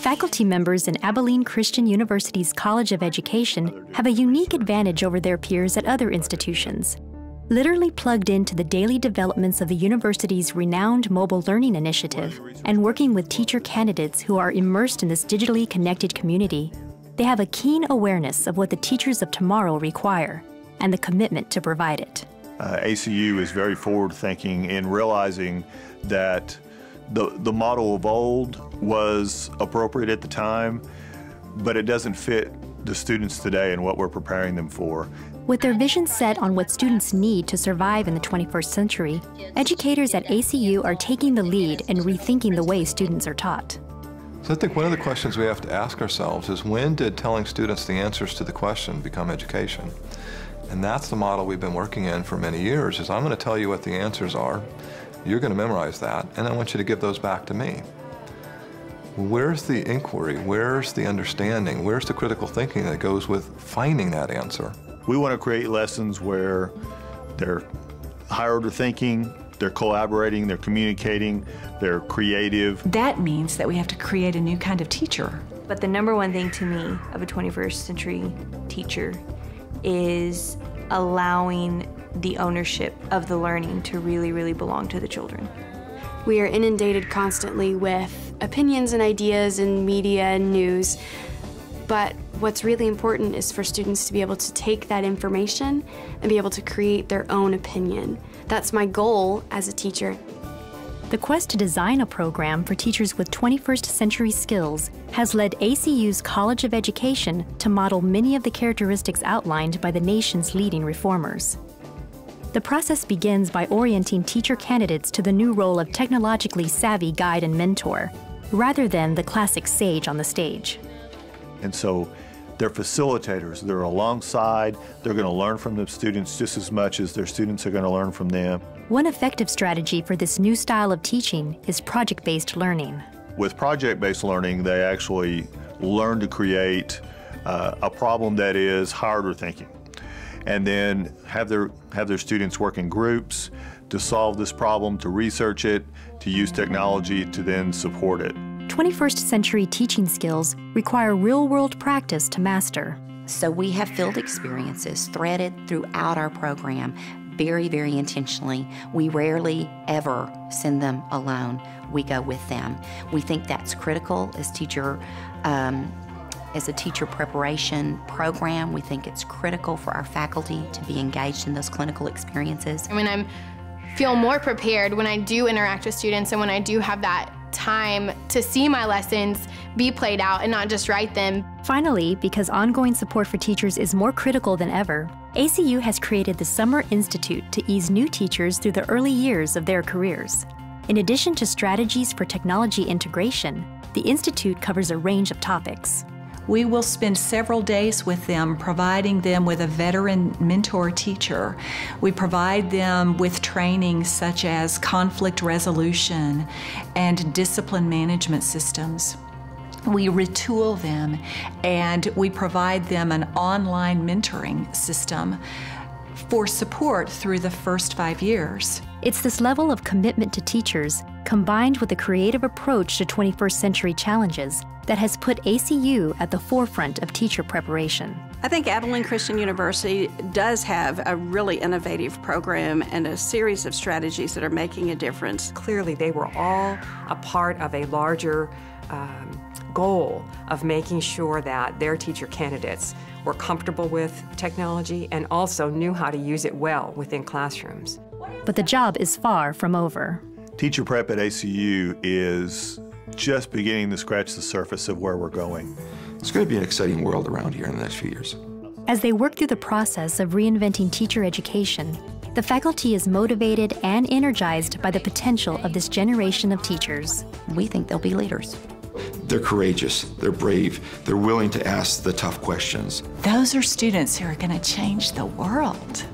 Faculty members in Abilene Christian University's College of Education have a unique advantage over their peers at other institutions. Literally plugged into the daily developments of the university's renowned mobile learning initiative and working with teacher candidates who are immersed in this digitally connected community, they have a keen awareness of what the teachers of tomorrow require and the commitment to provide it. ACU is very forward-thinking in realizing that the model of old was appropriate at the time, but it doesn't fit the students today and what we're preparing them for. With their vision set on what students need to survive in the 21st century, educators at ACU are taking the lead and rethinking the way students are taught. So I think one of the questions we have to ask ourselves is, when did telling students the answers to the question become education? And that's the model we've been working in for many years, is I'm going to tell you what the answers are, you're going to memorize that, and I want you to give those back to me. Where's the inquiry? Where's the understanding? Where's the critical thinking that goes with finding that answer? We want to create lessons where they're higher order thinking, they're collaborating, they're communicating, they're creative. That means that we have to create a new kind of teacher. But the number one thing to me of a 21st century teacher is allowing the ownership of the learning to really, really belong to the children. We are inundated constantly with opinions and ideas and media and news, but what's really important is for students to be able to take that information and be able to create their own opinion. That's my goal as a teacher. The quest to design a program for teachers with 21st century skills has led ACU's College of Education to model many of the characteristics outlined by the nation's leading reformers. The process begins by orienting teacher candidates to the new role of technologically savvy guide and mentor, rather than the classic sage on the stage. And so they're facilitators. They're alongside. They're going to learn from the students just as much as their students are going to learn from them. One effective strategy for this new style of teaching is project-based learning. With project-based learning, they actually learn to create a problem that is higher thinking, and then have their students work in groups to solve this problem, to research it, to use technology to then support it. 21st century teaching skills require real-world practice to master. So we have field experiences threaded throughout our program very, very intentionally. We rarely ever send them alone. We go with them. We think that's critical as a teacher preparation program. We think it's critical for our faculty to be engaged in those clinical experiences. I mean, I feel more prepared when I do interact with students and when I do have that time to see my lessons be played out and not just write them. Finally, because ongoing support for teachers is more critical than ever, ACU has created the Summer Institute to ease new teachers through the early years of their careers. In addition to strategies for technology integration, the Institute covers a range of topics. We will spend several days with them, providing them with a veteran mentor teacher. We provide them with training such as conflict resolution and discipline management systems. We retool them, and we provide them an online mentoring system for support through the first 5 years. It's this level of commitment to teachers, combined with a creative approach to 21st century challenges, that has put ACU at the forefront of teacher preparation. I think Abilene Christian University does have a really innovative program and a series of strategies that are making a difference. Clearly, they were all a part of a larger goal of making sure that their teacher candidates were comfortable with technology and also knew how to use it well within classrooms. But the job is far from over. Teacher prep at ACU is just beginning to scratch the surface of where we're going. It's going to be an exciting world around here in the next few years. As they work through the process of reinventing teacher education, the faculty is motivated and energized by the potential of this generation of teachers. We think they'll be leaders. They're courageous, they're brave, they're willing to ask the tough questions. Those are students who are going to change the world.